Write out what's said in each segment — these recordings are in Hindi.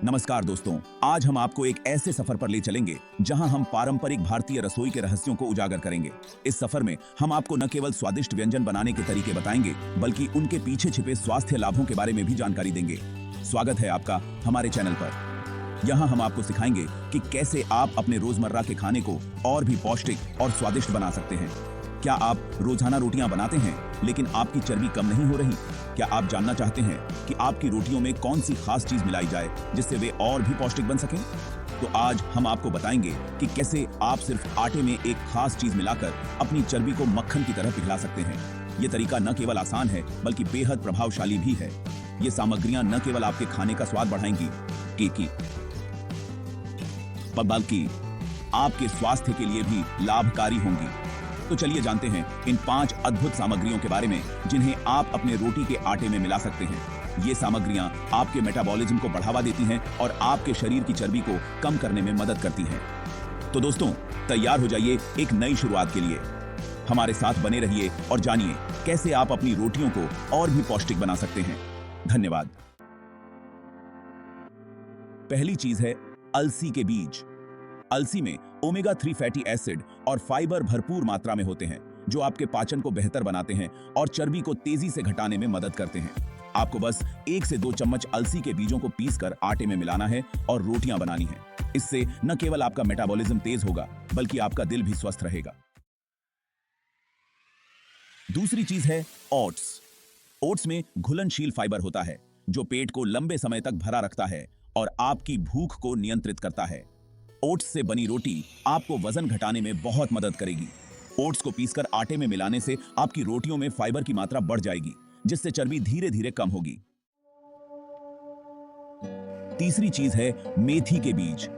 नमस्कार दोस्तों, आज हम आपको एक ऐसे सफर पर ले चलेंगे जहां हम पारंपरिक भारतीय रसोई के रहस्यों को उजागर करेंगे। इस सफर में हम आपको न केवल स्वादिष्ट व्यंजन बनाने के तरीके बताएंगे, बल्कि उनके पीछे छिपे स्वास्थ्य लाभों के बारे में भी जानकारी देंगे। स्वागत है आपका हमारे चैनल पर। यहाँ हम आपको सिखाएंगे कि कैसे आप अपने रोजमर्रा के खाने को और भी पौष्टिक और स्वादिष्ट बना सकते हैं। क्या आप रोजाना रोटियां बनाते हैं लेकिन आपकी चर्बी कम नहीं हो रही? क्या आप जानना चाहते हैं कि आपकी रोटियों में कौन सी खास चीज मिलाई जाए जिससे वे और भी पौष्टिक बन सकें? तो आज हम आपको बताएंगे कि कैसे आप सिर्फ आटे में एक खास चीज मिलाकर अपनी चर्बी को मक्खन की तरह पिघला सकते हैं। ये तरीका न केवल आसान है बल्कि बेहद प्रभावशाली भी है। ये सामग्रियां न केवल आपके खाने का स्वाद बढ़ाएंगी बल्कि आपके स्वास्थ्य के लिए भी लाभकारी होंगी। तो चलिए जानते हैं इन 5 अद्भुत सामग्रियों के बारे में जिन्हें आप अपने रोटी के आटे में मिला सकते हैं। ये सामग्रियां आपके मेटाबॉलिज्म को बढ़ावा देती हैं और आपके शरीर की चर्बी को कम करने में मदद करती हैं। तो दोस्तों, तैयार हो जाइए एक नई शुरुआत के लिए। हमारे साथ बने रहिए और जानिए कैसे आप अपनी रोटियों को और भी पौष्टिक बना सकते हैं। धन्यवाद। पहली चीज है अलसी के बीज। अलसी में ओमेगा 3 फैटी एसिड और फाइबर भरपूर मात्रा में होते हैं, जो आपके पाचन को बेहतर बनाते हैं और चर्बी को तेजी से घटाने में मदद करते हैं। आपको बस 1 से 2 चम्मच अलसी के बीजों को पीसकर आटे में मिलाना है और रोटियां बनानी है। इससे न केवल आपका मेटाबॉलिज्म तेज होगा बल्कि आपका दिल भी स्वस्थ रहेगा। दूसरी चीज है ओट्स। ओट्स में घुलनशील फाइबर होता है जो पेट को लंबे समय तक भरा रखता है और आपकी भूख को नियंत्रित करता है। ओट्स से बनी रोटी आपको वजन घटाने में बहुत मदद करेगी। ओट्स को पीसकर आटे में मिलाने से आपकी रोटियों में फाइबर की मात्रा बढ़ जाएगी, जिससे चर्बी धीरे धीरे कम होगी। तीसरी चीज है मेथी के बीज।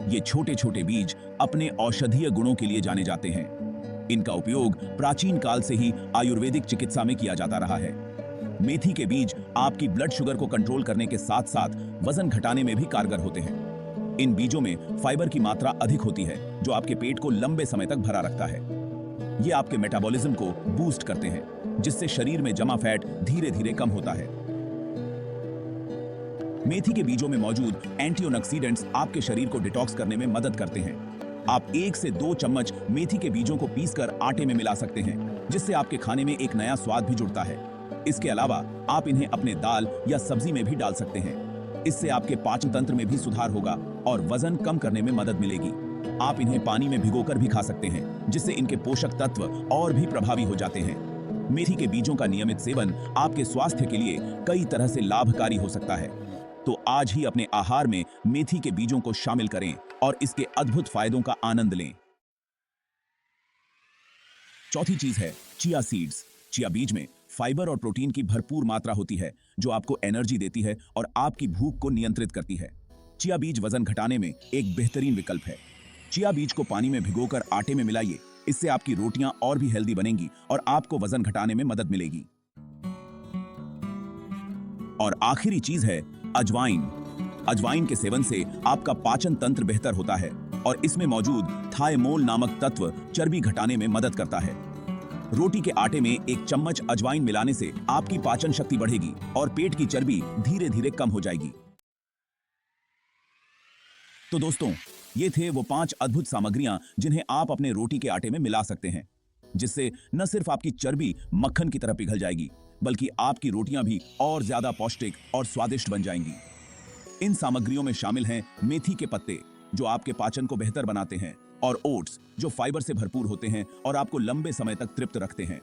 ये छोटे छोटे बीज अपने औषधीय गुणों के लिए जाने जाते हैं। इनका उपयोग प्राचीन काल से ही आयुर्वेदिक चिकित्सा में किया जाता रहा है। मेथी के बीज आपकी ब्लड शुगर को कंट्रोल करने के साथ साथ वजन घटाने में भी कारगर होते हैं। इन बीजों में फाइबर की मात्रा अधिक होती है, जो आपके पेट को लंबे समय तक भरा रखता है। ये आपके मेटाबॉलिज्म को बूस्ट करते हैं, जिससे शरीर में जमा फैट धीरे धीरे कम होता है। मेथी के बीजों में मौजूद एंटीऑक्सीडेंट्स आपके शरीर को डिटॉक्स करने में मदद करते हैं। आप 1 से 2 चम्मच मेथी के बीजों को पीसकर आटे में मिला सकते हैं, जिससे आपके खाने में एक नया स्वाद भी जुड़ता है। इसके अलावा आप इन्हें अपने दाल या सब्जी में भी डाल सकते हैं। इससे आपके पाचन तंत्र में भी सुधार होगा और वजन कम करने में मदद मिलेगी। आप इन्हें पानी में भिगोकर भी खा सकते हैं, जिससे इनके पोषक तत्व और भी प्रभावी हो जाते हैं। मेथी के बीजों का नियमित सेवन आपके स्वास्थ्य के लिए कई तरह से लाभकारी हो सकता है। तो आज ही अपने आहार में मेथी के बीजों को शामिल करें और इसके अद्भुत फायदों का आनंद लें। चौथी चीज है चिया सीड्स। चिया बीज में फाइबर और प्रोटीन की भरपूर मात्रा होती है, जो आपको एनर्जी देती है और आपकी भूख को नियंत्रित करती है। चिया बीज वजन घटाने में एक बेहतरीन विकल्प है। चिया बीज को पानी में भिगोकर आटे में मिलाइए। इससे आपकी रोटियां और भी हेल्दी बनेंगी और आपको वजन घटाने में मदद मिलेगी। और आखिरी चीज है अजवाइन। अजवाइन के सेवन से आपका पाचन तंत्र बेहतर होता है और इसमें मौजूद थायमोल नामक तत्व चर्बी घटाने में मदद करता है। रोटी के आटे में 1 चम्मच अजवाइन मिलाने से आपकी पाचन शक्ति बढ़ेगी और पेट की चर्बी धीरे धीरे कम हो जाएगी। तो दोस्तों, ये थे वो 5 अद्भुत सामग्रियां जिन्हें आप अपने रोटी के आटे में मिला सकते हैं, जिससे न सिर्फ आपकी चर्बी मक्खन की तरह पिघल जाएगी, बल्कि आपकी रोटियां भी और ज्यादा पौष्टिक और स्वादिष्ट बन जाएंगी। इन सामग्रियों में शामिल हैं मेथी के पत्ते, जो आपके पाचन को बेहतर बनाते हैं, और ओट्स, जो फाइबर से भरपूर होते हैं और आपको लंबे समय तक तृप्त रखते हैं।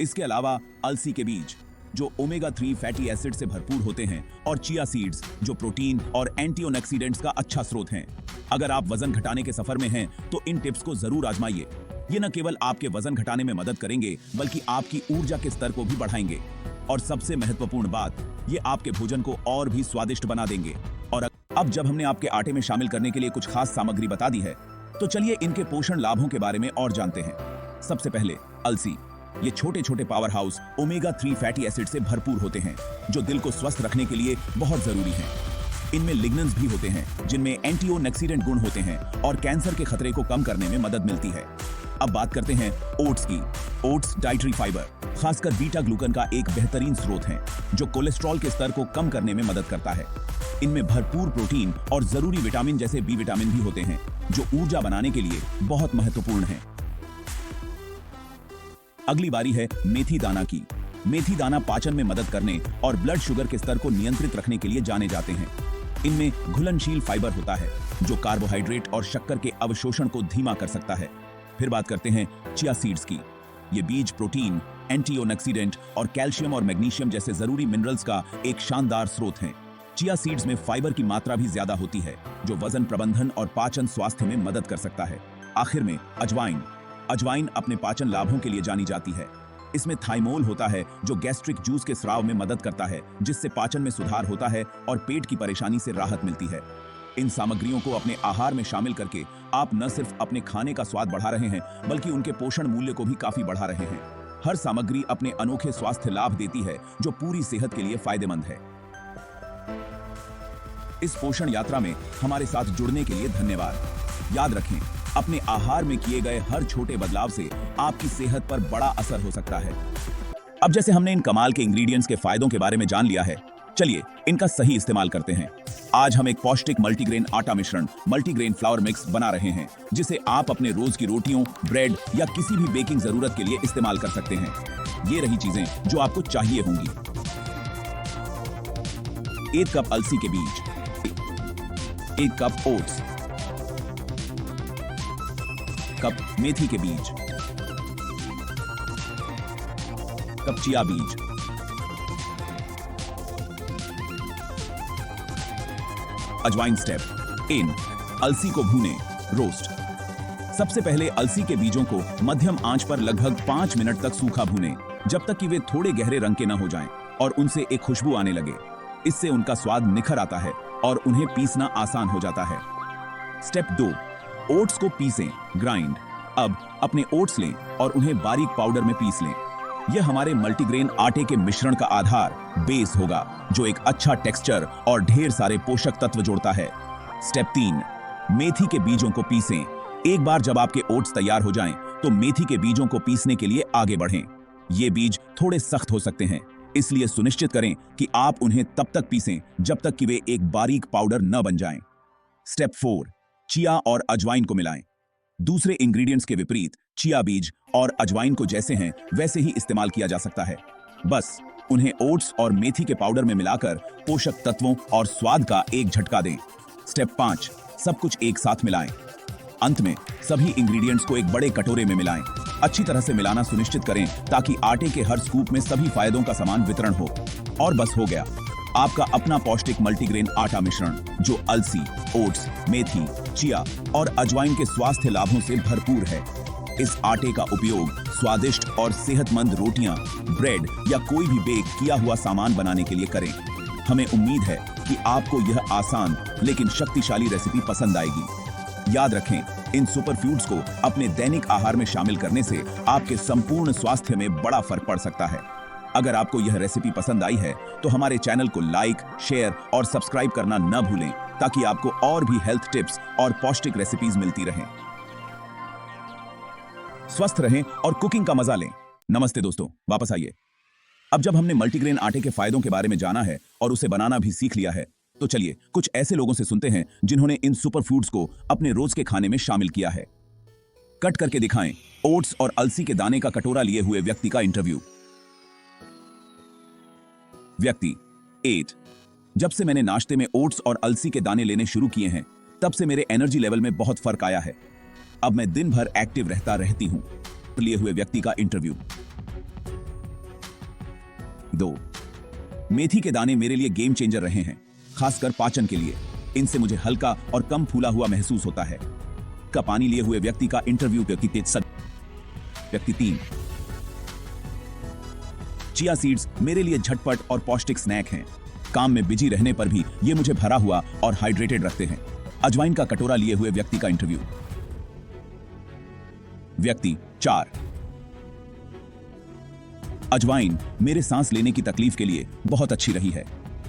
इसके अलावा अलसी के बीज, जो ओमेगा 3 फैटी एसिड से भरपूर होते हैं, और चिया सीड्स, जो प्रोटीन और एंटीऑक्सीडेंट्स का अच्छा स्रोत हैं। अगर आप वजन घटाने के सफर में हैं, तो इन टिप्स को जरूर आजमाइए। ये न केवल आपके वजन घटाने में मदद करेंगे, बल्कि आपकी ऊर्जा के स्तर को भी बढ़ाएंगे। और सबसे महत्वपूर्ण बात, ये आपके भोजन को और भी स्वादिष्ट बना देंगे। और अब जब हमने आपके आटे में शामिल करने के लिए कुछ खास सामग्री बता दी है, तो चलिए इनके पोषण लाभों के बारे में और जानते हैं। सबसे पहले अलसी। ये छोटे छोटे power house omega 3 fatty acid से भरपूर होते हैं, जो दिल को स्वस्थ रखने के लिए बहुत जरूरी हैं। इनमें लिग्नेंस भी होते हैं, जिनमें एंटीऑक्सीडेंट गुण होते हैं और कैंसर के खतरे को कम करने में मदद मिलती है। अब बात करते हैं ओट्स की। ओट्स डाइटरी फाइबर, खासकर बीटा ग्लूकन का एक बेहतरीन स्रोत है, जो कोलेस्ट्रॉल के स्तर को कम करने में मदद करता है। इनमें भरपूर प्रोटीन और जरूरी विटामिन जैसे बी विटामिन भी होते हैं, जो ऊर्जा बनाने के लिए बहुत महत्वपूर्ण है। अगली बारी है मेथी दाना की। मेथी दाना पाचन में मदद करने और ब्लड शुगर के स्तर को नियंत्रित रखने के लिए जाने जाते हैं। इनमें घुलनशील फाइबर होता है, जो कार्बोहाइड्रेट और शक्कर के अवशोषण को धीमा कर सकता है। फिर बात करते हैं चिया सीड्स की। ये बीज प्रोटीन, एंटीऑक्सीडेंट और कैल्शियम और मैग्नीशियम जैसे जरूरी मिनरल्स का एक शानदार स्रोत है। चिया सीड्स में फाइबर की मात्रा भी ज्यादा होती है, जो वजन प्रबंधन और पाचन स्वास्थ्य में मदद कर सकता है। आखिर में अजवाइन। अजवाइन अपने पाचन लाभों के लिए जानी जाती है। इसमें थाइमोल होता है, जो गैस्ट्रिक जूस के स्राव में मदद करता है, जिससे पाचन में सुधार होता है और पेट की परेशानी से राहत मिलती है। इन सामग्रियों को अपने आहार में शामिल करके आप न सिर्फ अपने खाने का स्वाद बढ़ा रहे हैं, बल्कि उनके पोषण मूल्य को भी काफी बढ़ा रहे हैं। हर सामग्री अपने अनोखे स्वास्थ्य लाभ देती है, जो पूरी सेहत के लिए फायदेमंद है। इस पोषण यात्रा में हमारे साथ जुड़ने के लिए धन्यवाद। याद रखें, अपने आहार में किए गए हर छोटे बदलाव से आपकी सेहत पर बड़ा असर हो सकता है। अब जैसे हमने इन कमाल के इंग्रेडिएंट्स के फायदों के बारे में जान लिया है, चलिए इनका सही इस्तेमाल करते हैं। आज हम एक पौष्टिक मल्टीग्रेन आटा मिश्रण, मल्टीग्रेन फ्लावर मिक्स बना रहे हैं, जिसे आप अपने रोज की रोटियों, ब्रेड या किसी भी बेकिंग जरूरत के लिए इस्तेमाल कर सकते हैं। ये रही चीजें जो आपको चाहिए होंगी। 1 कप अलसी के बीज, 1 कप ओट्स, कप मेथी के बीज, कप चिया बीज, अजवाइन। स्टेप इन, अलसी को भूनें, रोस्ट। सबसे पहले अलसी के बीजों को मध्यम आंच पर लगभग 5 मिनट तक सूखा भूनें, जब तक कि वे थोड़े गहरे रंग के न हो जाएं और उनसे एक खुशबू आने लगे। इससे उनका स्वाद निखर आता है और उन्हें पीसना आसान हो जाता है। स्टेप 2, ओट्स को पीसें, ग्राइंड। अब अपने ओट्स लें और उन्हें बारीक पाउडर में पीस लें। यह हमारे मल्टीग्रेन आटे के मिश्रण का आधार, बेस होगा, जो एक अच्छा टेक्सचर और ढेर सारे पोषक तत्व जोड़ता है। स्टेप 3, मेथी के बीजों को पीसें। एक बार जब आपके ओट्स तैयार हो जाएं, तो मेथी के बीजों को पीसने के लिए आगे बढ़ें। ये बीज थोड़े सख्त हो सकते हैं, इसलिए सुनिश्चित करें कि आप उन्हें तब तक पीसें जब तक कि वे एक बारीक पाउडर न बन जाएं। स्टेप 4, चिया और अजवाइन को मिलाएं। दूसरे इंग्रेडिएंट्स के विपरीत चिया बीज और अजवाइन को जैसे हैं वैसे ही इस्तेमाल किया जा सकता है। बस उन्हें ओट्स और मेथी के पाउडर में मिलाकर पोषक तत्वों और स्वाद का एक झटका दें। स्टेप 5, सब कुछ एक साथ मिलाएं। अंत में सभी इंग्रेडिएंट्स को एक बड़े कटोरे में मिलाएं। अच्छी तरह से मिलाना सुनिश्चित करें ताकि आटे के हर स्कूप में सभी फायदों का समान वितरण हो। और बस हो गया, आपका अपना पौष्टिक मल्टीग्रेन आटा मिश्रण, जो अलसी, ओट्स, मेथी, चिया और अजवाइन के स्वास्थ्य लाभों से भरपूर है। इस आटे का उपयोग स्वादिष्ट और सेहतमंद रोटियां, ब्रेड या कोई भी बेक किया हुआ सामान बनाने के लिए करें। हमें उम्मीद है कि आपको यह आसान लेकिन शक्तिशाली रेसिपी पसंद आएगी। याद रखें, इन सुपरफूड्स को अपने दैनिक आहार में शामिल करने से आपके संपूर्ण स्वास्थ्य में बड़ा फर्क पड़ सकता है। अगर आपको यह रेसिपी पसंद आई है, तो हमारे चैनल को लाइक, शेयर और सब्सक्राइब करना न भूलें, ताकि आपको और भी हेल्थ टिप्स और पौष्टिक रेसिपीज मिलती रहें। स्वस्थ रहें और कुकिंग का मजा लें। नमस्ते दोस्तों, वापस आइए। अब जब हमने मल्टीग्रेन आटे के फायदों के बारे में जाना है और उसे बनाना भी सीख लिया है, तो चलिए कुछ ऐसे लोगों से सुनते हैं जिन्होंने इन सुपरफूड्स को अपने रोज के खाने में शामिल किया है। कट करके दिखाएं, ओट्स और अलसी के दाने का कटोरा लिए हुए व्यक्ति का इंटरव्यू। व्यक्ति 8, जब से मैंने नाश्ते में ओट्स और अलसी के दाने लेने शुरू किए हैं, तब से मेरे एनर्जी लेवल में बहुत फर्क आया है। अब मैं दिन भर एक्टिव रहती हूं। लिए हुए व्यक्ति का इंटरव्यू। 2, मेथी के दाने मेरे लिए गेम चेंजर रहे हैं, खासकर पाचन के लिए। इनसे मुझे हल्का और कम फूला हुआ महसूस होता है। का पानी लिए हुए व्यक्ति का इंटरव्यू। व्यक्ति 3, चिया सीड्स मेरे लिए झटपट और पौष्टिक स्नैक हैं। काम में बिजी रहने पर भी ये मुझे भरा हुआ और हाइड्रेटेड रखते हैं। अजवाइन का कटोरा लिए हुए व्यक्ति का इंटरव्यू। व्यक्ति 4, अजवाइन मेरे सांस लेने की तकलीफ के लिए बहुत अच्छी रही है।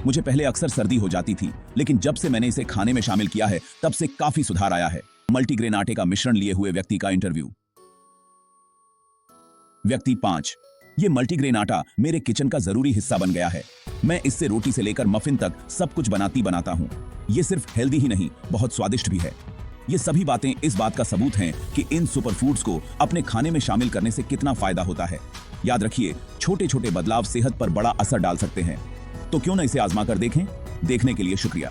मुझे पहले अक्सर सर्दी हो जाती थी, लेकिन जब से मैंने इसे खाने में शामिल किया है, तब से काफी सुधार आया है। मल्टीग्रेन आटे का मिश्रण लिए हुए व्यक्ति का इंटरव्यू। व्यक्ति 5, ये मल्टीग्रेन आटा मेरे किचन का जरूरी हिस्सा बन गया है। मैं इससे रोटी से लेकर मफिन तक सब कुछ बनाता हूँ। ये सिर्फ हेल्दी ही नहीं, बहुत स्वादिष्ट भी है। ये सभी बातें इस बात का सबूत हैं कि इन सुपरफूड्स को अपने खाने में शामिल करने से कितना फायदा होता है। याद रखिए, छोटे छोटे बदलाव सेहत पर बड़ा असर डाल सकते हैं। तो क्यों ना इसे आजमा कर देखें। देखने के लिए शुक्रिया।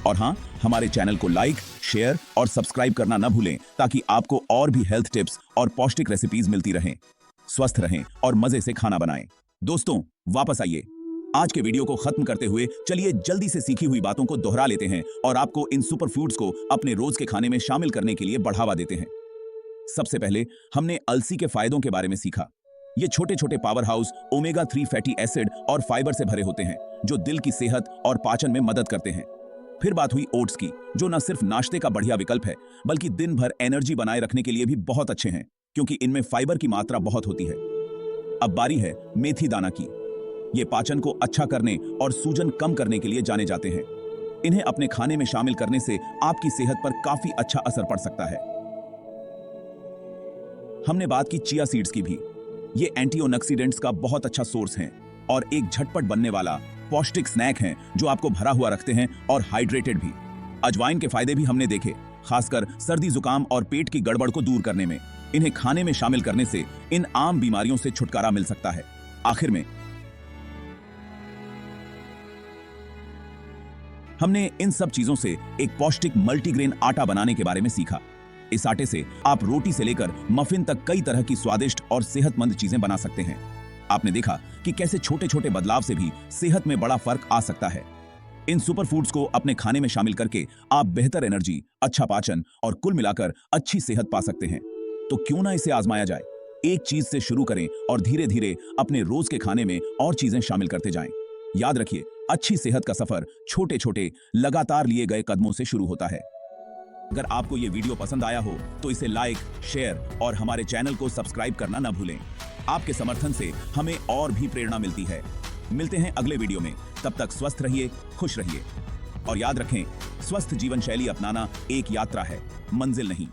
और हाँ, हमारे चैनल को लाइक, शेयर और सब्सक्राइब करना न भूलें, ताकि आपको और भी हेल्थ टिप्स और पौष्टिक रेसिपीज मिलती रहें। स्वस्थ रहें और मजे से खाना बनाएं। दोस्तों, वापस आइए। आज के वीडियो को खत्म करते हुए चलिए जल्दी से सीखी हुई बातों को दोहरा लेते हैं और आपको इन सुपरफूड्स को अपने रोज के खाने में शामिल करने के लिए बढ़ावा देते हैं। सबसे पहले हमने अलसी के फायदों के बारे में सीखा। ये छोटे छोटे power house omega 3 fatty acid और फाइबर से भरे होते हैं, जो दिल की सेहत और पाचन में मदद करते हैं। फिर बात हुई ओट्स की, जो न सिर्फ नाश्ते का बढ़िया विकल्प है, बल्कि दिन भर एनर्जी बनाए रखने के लिए भी बहुत अच्छे हैं, क्योंकि इनमें फाइबर की मात्रा बहुत होती है। अब बारी है मेथी दाना की। ये पाचन को अच्छा करने और सूजन कम करने के लिए जाने जाते हैं। इन्हें अपने खाने में शामिल करने से आपकी सेहत पर काफी अच्छा असर पड़ सकता है। हमने बात की चिया सीड्स की भी। ये एंटीऑक्सीडेंट्स का बहुत अच्छा सोर्स हैं और एक झटपट बनने वाला पौष्टिक स्नैक हैं, जो आपको भरा हुआ रखते हैं और हाइड्रेटेड भी। अजवाइन के फायदे भी हमने देखे, खासकर सर्दी जुकाम और पेट की गड़बड़ को दूर करने में। इन्हें खाने में शामिल करने से इन आम बीमारियों से छुटकारा मिल सकता है। आखिर में हमने इन सब चीजों से एक पौष्टिक मल्टीग्रेन आटा बनाने के बारे में सीखा। इस आटे से आप रोटी से लेकर मफिन तक कई तरह की स्वादिष्ट और सेहतमंद चीजें बना सकते हैं। आपने देखा कि कैसे छोटे छोटे बदलाव से भी सेहत में बड़ा फर्क आ सकता है। इन सुपरफूड्स को अपने खाने में शामिल करके आप बेहतर एनर्जी, अच्छा पाचन और कुल मिलाकर अच्छी सेहत पा सकते हैं। तो क्यों ना इसे आजमाया जाए। एक चीज से शुरू करें और धीरे धीरे अपने रोज के खाने में और चीजें शामिल करते जाएं। याद रखिए, अच्छी सेहत का सफर छोटे छोटे लगातार लिए गए कदमों से शुरू होता है। अगर आपको ये वीडियो पसंद आया हो तो इसे लाइक, शेयर और हमारे चैनल को सब्सक्राइब करना न भूलें। आपके समर्थन से हमें और भी प्रेरणा मिलती है। मिलते हैं अगले वीडियो में। तब तक स्वस्थ रहिए, खुश रहिए और याद रखें, स्वस्थ जीवन शैली अपनाना एक यात्रा है, मंजिल नहीं।